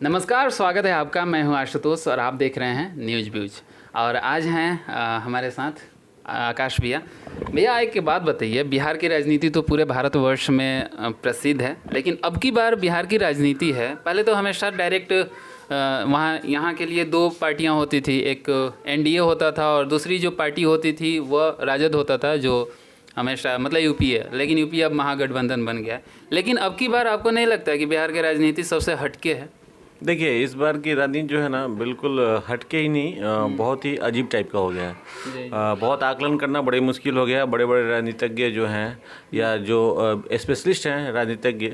नमस्कार, स्वागत है आपका। मैं हूं आशुतोष और आप देख रहे हैं न्यूज़ व्यूज। और आज हैं हमारे साथ आकाश भैया। भैया, एक बात बताइए, बिहार की राजनीति तो पूरे भारतवर्ष में प्रसिद्ध है, लेकिन अब की बार बिहार की राजनीति है, पहले तो हमेशा डायरेक्ट वहाँ यहाँ के लिए दो पार्टियाँ होती थी, एक एनडीए होता था और दूसरी जो पार्टी होती थी वह राजद होता था, जो हमेशा मतलब यूपीए। लेकिन यूपीए अब महागठबंधन बन गया है। लेकिन अब की बार आपको नहीं लगता कि बिहार की राजनीति सबसे हटके है? देखिए, इस बार की राजनीति जो है ना, बिल्कुल हटके ही नहीं, बहुत ही अजीब टाइप का हो गया है। बहुत आकलन करना बड़े मुश्किल हो गया है। बड़े बड़े राजनीतिज्ञ जो हैं या जो स्पेशलिस्ट हैं राजनीतिज्ञ,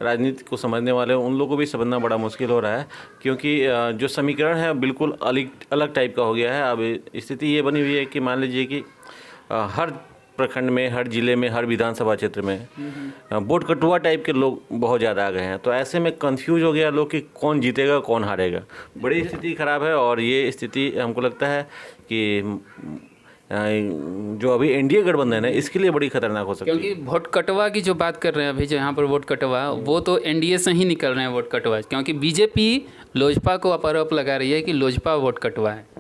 राजनीति को समझने वाले, उन लोगों को भी समझना बड़ा मुश्किल हो रहा है, क्योंकि जो समीकरण है बिल्कुल अलग टाइप का हो गया है। अब स्थिति ये बनी हुई है कि मान लीजिए कि हर प्रखंड में, हर जिले में, हर विधानसभा क्षेत्र में वोट कटुआ टाइप के लोग बहुत ज़्यादा आ गए हैं। तो ऐसे में कंफ्यूज हो गया लोग कि कौन जीतेगा कौन हारेगा। बड़ी स्थिति ख़राब है और ये स्थिति हमको लगता है कि जो अभी एनडीए गठबंधन है इसके लिए बड़ी खतरनाक हो सकती है। क्योंकि वोट कटवा की जो बात कर रहे हैं अभी, जो यहाँ पर वोट कटवा, वो तो एनडीए से ही निकल रहे हैं वोट कटवा, क्योंकि बीजेपी लोजपा को आरोप लगा रही है कि लोजपा वोट कटवा है।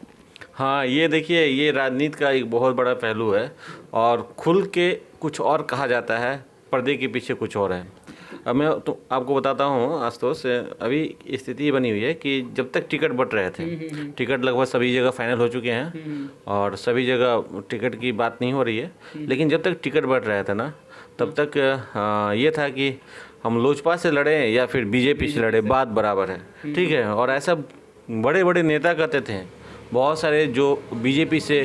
हाँ, ये देखिए, ये राजनीति का एक बहुत बड़ा पहलू है और खुल के कुछ और कहा जाता है, पर्दे के पीछे कुछ और है। अब मैं तो आपको बताता हूँ आशुतोष, अभी स्थिति बनी हुई है कि जब तक टिकट बंट रहे थे, टिकट लगभग सभी जगह फाइनल हो चुके हैं और सभी जगह टिकट की बात नहीं हो रही है, लेकिन जब तक टिकट बंट रहे थे ना, तब तक ये था कि हम लोजपा से लड़े या फिर बीजेपी से लड़े, बात बराबर है, ठीक है। और ऐसा बड़े बड़े नेता कहते थे। बहुत सारे जो बीजेपी से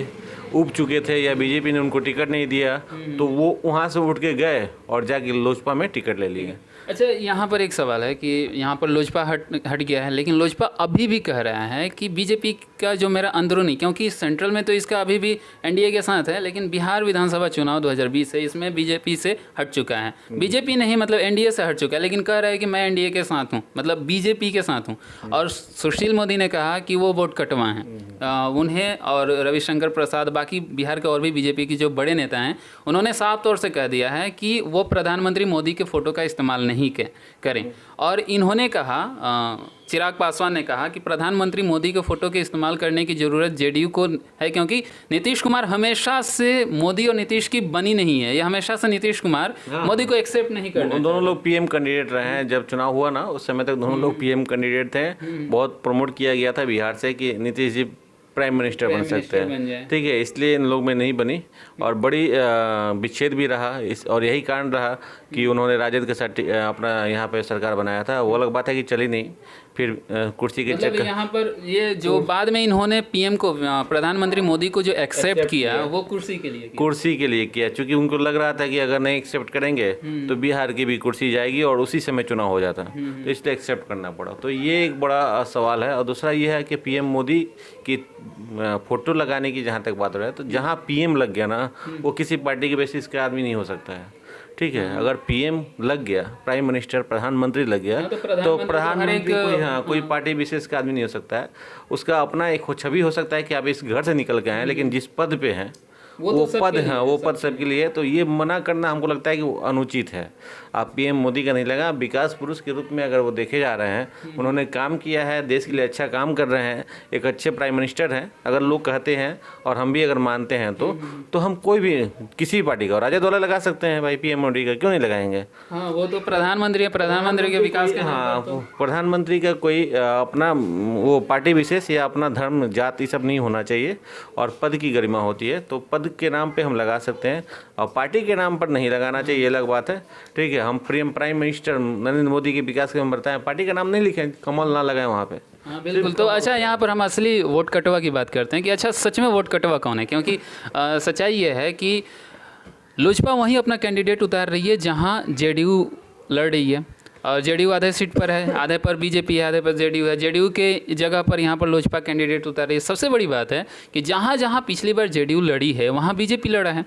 उब चुके थे या बीजेपी ने उनको टिकट नहीं दिया, तो वो वहाँ से उठ के गए और जाके लोजपा में टिकट ले लिए। अच्छा, यहाँ पर एक सवाल है कि यहाँ पर लोजपा हट गया है, लेकिन लोजपा अभी भी कह रहा है कि बीजेपी का जो मेरा अंदरूनी, क्योंकि सेंट्रल में तो इसका अभी भी एनडीए के साथ है, लेकिन बिहार विधानसभा चुनाव 2020 है, इसमें बीजेपी से हट चुका है। बीजेपी नहीं, मतलब एनडीए से हट चुका है, लेकिन कह रहा है कि मैं एनडीए के साथ हूँ, मतलब बीजेपी के साथ हूँ। और सुशील मोदी ने कहा कि वो वोट कटवा हैं उन्हें, और रविशंकर प्रसाद, बाकी बिहार के और भी बीजेपी के जो बड़े नेता हैं, उन्होंने साफ तौर से कह दिया है कि वो प्रधानमंत्री मोदी के फ़ोटो का इस्तेमाल नहीं करें। और इन्होंने कहा, चिराग पासवान ने कहा कि प्रधानमंत्री मोदी के फ़ोटो के इस्तेमाल करने की ज़रूरत जेडीयू को है, क्योंकि नीतीश कुमार हमेशा से मोदी और नीतीश की बनी नहीं है। ये हमेशा से नीतीश कुमार मोदी को एक्सेप्ट नहीं करते। दोनों लोग पीएम कैंडिडेट रहे हैं। जब चुनाव हुआ ना, उस समय तक दोनों लोग पीएम कैंडिडेट थे। बहुत प्रमोट किया गया था बिहार से कि नीतीश जी प्राइम मिनिस्टर बन सकते हैं, ठीक है। इसलिए इन लोग में नहीं बनी और बड़ी विच्छेद भी रहा और यही कारण रहा कि उन्होंने राजद के साथ अपना यहाँ पे सरकार बनाया था। वो अलग बात है कि चली नहीं, फिर कुर्सी के मतलब यहाँ पर ये जो बाद में इन्होंने पीएम को, प्रधानमंत्री मोदी को जो एक्सेप्ट किया, वो कुर्सी के लिए किया, क्योंकि उनको लग रहा था कि अगर नहीं एक्सेप्ट करेंगे तो बिहार की भी कुर्सी जाएगी और उसी समय चुनाव हो जाता, तो इसलिए एक्सेप्ट करना पड़ा। तो ये एक बड़ा सवाल है। और दूसरा ये है कि पीएम मोदी की फोटो लगाने की जहाँ तक बात हो रहा है, तो जहाँ पीएम लग गया ना, वो किसी पार्टी के बेसिस का आदमी नहीं हो सकता है, ठीक है। अगर पीएम लग गया, प्राइम मिनिस्टर, प्रधानमंत्री लग गया, तो प्रधानमंत्री कोई पार्टी विशेष का आदमी नहीं हो सकता है। उसका अपना एक छवि हो सकता है कि आप इस घर से निकल के आए, लेकिन जिस पद पे हैं वो पद सबके लिए। तो ये मना करना हमको लगता है कि वो अनुचित है। आप पीएम मोदी का नहीं लगा, विकास पुरुष के रूप में अगर वो देखे जा रहे हैं, उन्होंने काम किया है, देश के लिए अच्छा काम कर रहे हैं, एक अच्छे प्राइम मिनिस्टर हैं, अगर लोग कहते हैं और हम भी अगर मानते हैं तो हम कोई भी किसी पार्टी का राजद वाला लगा सकते हैं भाई, पीएम मोदी का क्यों नहीं लगाएंगे? हाँ, वो तो प्रधानमंत्री है, प्रधानमंत्री के विकास के, हाँ, प्रधानमंत्री का कोई अपना वो पार्टी विशेष या अपना धर्म जात ये सब नहीं होना चाहिए और पद की गरिमा होती है। तो पद के नाम पे हम लगा सकते हैं और पार्टी के नाम पर नहीं लगाना चाहिए, ये अलग बात है, ठीक है। हम प्राइम मिनिस्टर नरेंद्र मोदी के विकास के हम बताएं, पार्टी का नाम नहीं लिखें, कमल ना लगाएं वहाँ पे। हाँ, बिल्कुल। तो अच्छा, यहाँ पर हम असली वोट कटवा की बात करते हैं कि अच्छा सच में वोट कटवा कौन है, क्योंकि सच्चाई ये है कि लोजपा वहीं अपना कैंडिडेट उतार रही है जहाँ जेडीयू लड़ रही है, और जेडीयू आधे सीट पर है, आधे पर बीजेपी है, आधे पर जेडीयू है। जेडीयू के जगह पर यहाँ पर लोजपा कैंडिडेट उतार रही है। सबसे बड़ी बात है कि जहाँ जहाँ पिछली बार जेडीयू लड़ी है, वहाँ बीजेपी लड़ा है,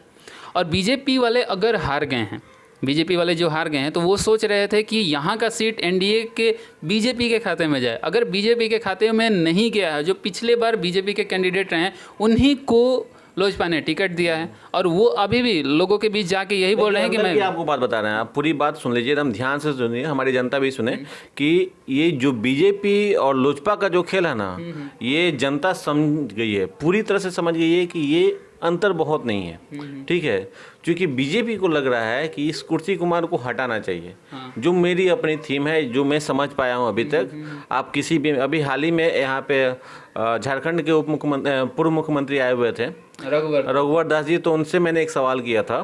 और बीजेपी वाले अगर हार गए हैं, बीजेपी वाले जो हार गए हैं, तो वो सोच रहे थे कि यहाँ का सीट एनडीए के बीजेपी के खाते में जाए। अगर बीजेपी के खाते में नहीं गया है, जो पिछले बार बीजेपी के कैंडिडेट रहे हैं उन्हीं को लोजपा ने टिकट दिया है और वो अभी भी लोगों के बीच जाके यही बोल रहे हैं कि अंदर मैं की आपको बात बता रहे हैं, आप पूरी बात सुन लीजिए, एकदम ध्यान से सुनिए, हमारी जनता भी सुने कि ये जो बीजेपी और लोजपा का जो खेल है ना, ये जनता समझ गई है, पूरी तरह से समझ गई है कि ये अंतर बहुत नहीं है, ठीक है। क्योंकि बीजेपी को लग रहा है कि इस कुर्सी कुमार को हटाना चाहिए। जो मेरी अपनी थीम है, जो मैं समझ पाया हूँ अभी तक, आप किसी भी, अभी हाल ही में यहाँ पे झारखंड के पूर्व मुख्यमंत्री आए हुए थे रघुवर दास जी, तो उनसे मैंने एक सवाल किया था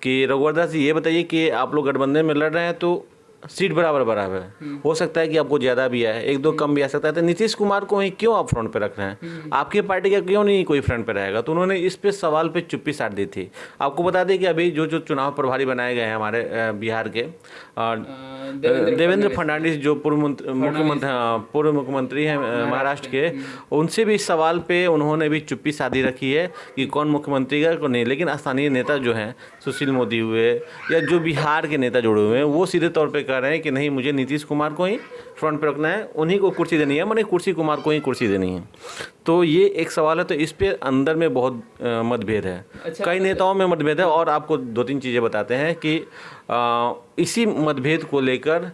कि रघुवर दास जी ये बताइए कि आप लोग गठबंधन में लड़ रहे हैं तो सीट बराबर है, हो सकता है कि आपको ज़्यादा भी आए, एक दो कम भी आ सकता है, तो नीतीश कुमार को ही क्यों आप फ्रंट पे रख रहे हैं, आपकी पार्टी का क्यों नहीं कोई फ्रंट पे रहेगा। तो उन्होंने इस पे सवाल पे चुप्पी साध दी थी। आपको बता दें कि अभी जो चुनाव प्रभारी बनाए गए हैं हमारे बिहार के, देवेंद्र फडणवीस जो पूर्व मुख्यमंत्री हैं महाराष्ट्र के, उनसे भी इस सवाल पे उन्होंने भी चुप्पी साधी रखी है कि कौन मुख्यमंत्री का कौन नहीं। लेकिन स्थानीय नेता जो हैं, सुशील मोदी हुए या जो बिहार के नेता जुड़े हुए हैं, वो सीधे तौर पर कह रहे हैं कि नहीं, मुझे नीतीश कुमार को ही फ्रंट पे रखना है, उन्हीं को कुर्सी देनी है, मैंने कुर्सी कुमार को ही कुर्सी देनी है। तो ये एक सवाल है, तो इस पे अंदर में बहुत मतभेद है। अच्छा, कई नेताओं में मतभेद है, और आपको दो तीन चीज़ें बताते हैं कि इसी मतभेद को लेकर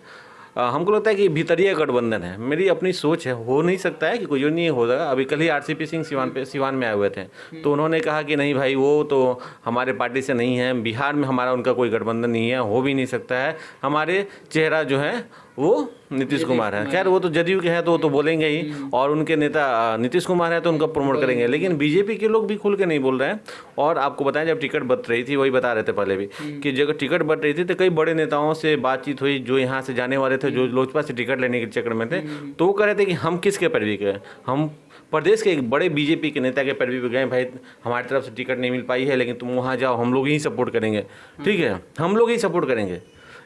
हमको लगता है कि भीतरीय गठबंधन है। मेरी अपनी सोच है, हो नहीं सकता है कि कोई नहीं हो जाएगा। अभी कल ही आरसीपी सिंह सिवान में आए हुए थे, तो उन्होंने कहा कि नहीं भाई, वो तो हमारे पार्टी से नहीं है, बिहार में हमारा उनका कोई गठबंधन नहीं है, हो भी नहीं सकता है, हमारे चेहरा जो है वो नीतीश कुमार है। खैर वो तो जदयू के हैं तो वो तो बोलेंगे ही, और उनके नेता नीतीश कुमार है तो उनका प्रमोट करेंगे। लेकिन बीजेपी के लोग भी खुल के नहीं बोल रहे हैं। और आपको बताएं, जब टिकट बंट रही थी, वही बता रहे थे पहले भी कि जब टिकट बंट रही थी तो कई बड़े नेताओं से बातचीत हुई जो यहाँ से जाने वाले थे, जो लोजपा से टिकट लेने के चक्कर में थे, तो वो कह रहे थे कि हम किसके पैरवी के, हम प्रदेश के एक बड़े बीजेपी के नेता के पैरवी पे गए, भाई हमारी तरफ से टिकट नहीं मिल पाई है, लेकिन तुम वहाँ जाओ, हम लोग ही सपोर्ट करेंगे, ठीक है, हम लोग ही सपोर्ट करेंगे।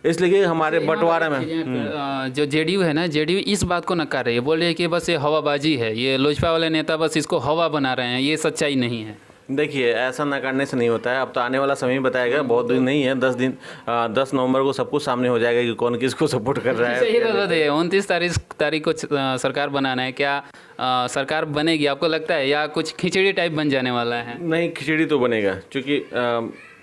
इसलिए हमारे बंटवारा में जो जेडीयू है ना, जेडीयू इस बात को नकार रही है, बोल रही है कि बस ये हवाबाजी है, ये लोजपा वाले नेता बस इसको हवा बना रहे हैं, ये सच्चाई नहीं है। देखिए, ऐसा नकारने से नहीं होता है। अब तो आने वाला समय ही बताएगा, बहुत दिन नहीं है, 10 नवंबर को सब कुछ सामने हो जाएगा कि कौन किसको सपोर्ट कर रहा है। सही बात है। 29 तारीख को सरकार बनाना है, क्या सरकार बनेगी आपको लगता है, या कुछ खिचड़ी टाइप बन जाने वाला है? नहीं, खिचड़ी तो बनेगा, क्योंकि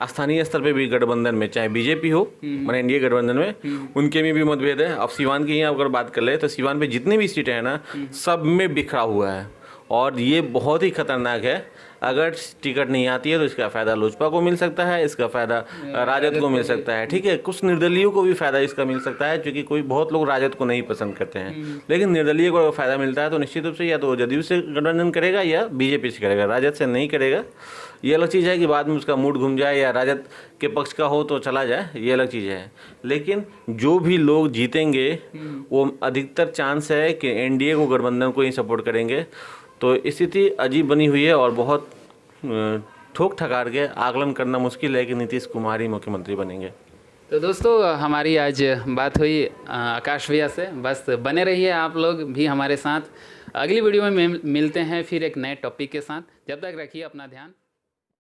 स्थानीय स्तर पे भी गठबंधन में, चाहे बीजेपी हो, मैंने एनडीए गठबंधन में, उनके में भी मतभेद है। अब सिवान की ही अगर बात कर ले तो सिवान पे जितनी भी सीटें हैं ना, सब में बिखरा हुआ है, और ये बहुत ही खतरनाक है। अगर टिकट नहीं आती है तो इसका फ़ायदा लोजपा को मिल सकता है, इसका फ़ायदा राजद को मिल सकता है, ठीक है, कुछ निर्दलीयों को भी फ़ायदा इसका मिल सकता है, क्योंकि बहुत लोग राजद को नहीं पसंद करते हैं। लेकिन निर्दलीय को अगर फ़ायदा मिलता है तो निश्चित रूप से या तो जदयू से गठबंधन करेगा या बीजेपी से करेगा, राजद से नहीं करेगा। ये अलग चीज़ है कि बाद में उसका मूड घूम जाए या राजद के पक्ष का हो तो चला जाए, ये अलग चीज़ है। लेकिन जो भी लोग जीतेंगे वो अधिकतर चांस है कि एनडीए को, गठबंधन को ही सपोर्ट करेंगे। तो स्थिति अजीब बनी हुई है, और बहुत ठोक ठकार के आकलन करना मुश्किल है कि नीतीश कुमार ही मुख्यमंत्री बनेंगे। तो दोस्तों, हमारी आज बात हुई आकाश भैया से। बस बने रहिए आप लोग भी हमारे साथ। अगली वीडियो में मिलते हैं फिर एक नए टॉपिक के साथ। जब तक रखिए अपना ध्यान।